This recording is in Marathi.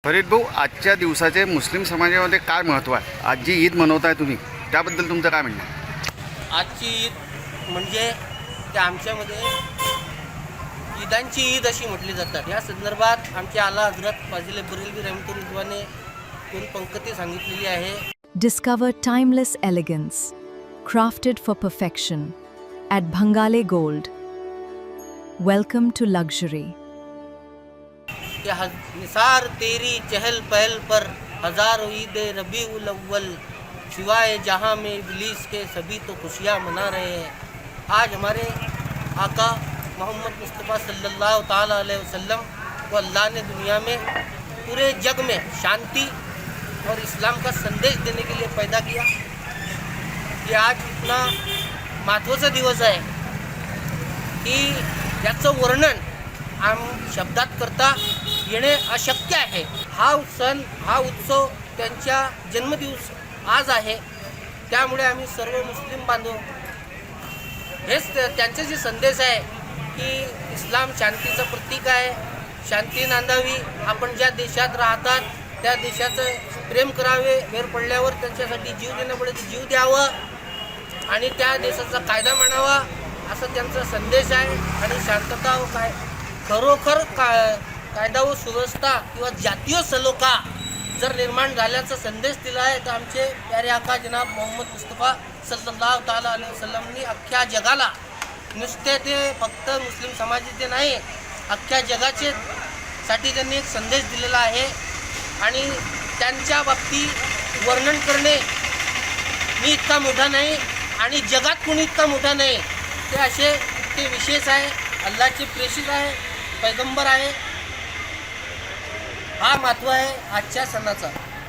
फरीद भाऊ, आजच्या दिवसाचे मुस्लिम समाजामध्ये काय महत्त्व आहे? आज जी ईद मनवताय तुम्ही, त्याबद्दल तुमचं काय म्हणणं आहे? आजची ईद म्हणजे त्या आमच्यामध्ये ईदांची ईद अशी म्हटली जातात. या संदर्भात आमचे आला हजरत फाजिल बरेलवी रहमतुल्लाहने दोन पंक्ती सांगितलेली आहे. Discover timeless elegance, crafted for perfection, at Bhangale Gold. Welcome to luxury. कि निसार तेरी चहल पहल पर हज़ारों ईद रबीउल अव्वल, सिवाय जहाँ में इब्लीस के सभी तो खुशियाँ मना रहे हैं. आज हमारे आका मोहम्मद मुस्तफ़ा सल्लल्लाहु ताला अलैहि वसल्लम को अल्लाह ने दुनिया में पूरे जग में शांति और इस्लाम का संदेश देने के लिए पैदा किया. ये आज इतना महत्त्वाचा दिवस आहे की याचं वर्णन आम शब्दात करता येणे अशक्य आहे. हा उत्सव त्यांच्या जन्मदिवस आज आहे. त्यामुळे आम्ही सर्व मुस्लिम बांधव हेच त्यांचे जे संदेश आहे की इस्लाम शांतीचं प्रतीक आहे. शांती नांदावी, आपण ज्या देशात राहतात त्या देशाचं प्रेम करावे, वेळ पडल्यावर त्यांच्यासाठी जीव देणं पडेल जीव द्यावं आणि त्या देशाचा कायदा मानावा, असा त्यांचा संदेश आहे. आणि शांतता व खरोखर कायदा व सुव्यवस्था किंवा जातीय सलोखा जर निर्माण झाल्याचा संदेश दिला आहे तर आमचे प्यारे आका जनाब मोहम्मद मुस्तफा सल्लल्लाहु ताला अलैहि वसल्लमनी अख्ख्या जगाला, नुसते ते फक्त मुस्लिम समाजाचे नाही, अख्ख्या जगाचे साठी त्यांनी एक संदेश दिलेला आहे. आणि त्यांच्या बाबतीत वर्णन करणे मी इतका मोठा नाही आणि जगात कोणी इतका मोठा नाही. ते विशेष आहे, अल्लाहचे प्रेषित आहे, पैगंबर आहे. हा महत्त्व आहे आजच्या सणाचा.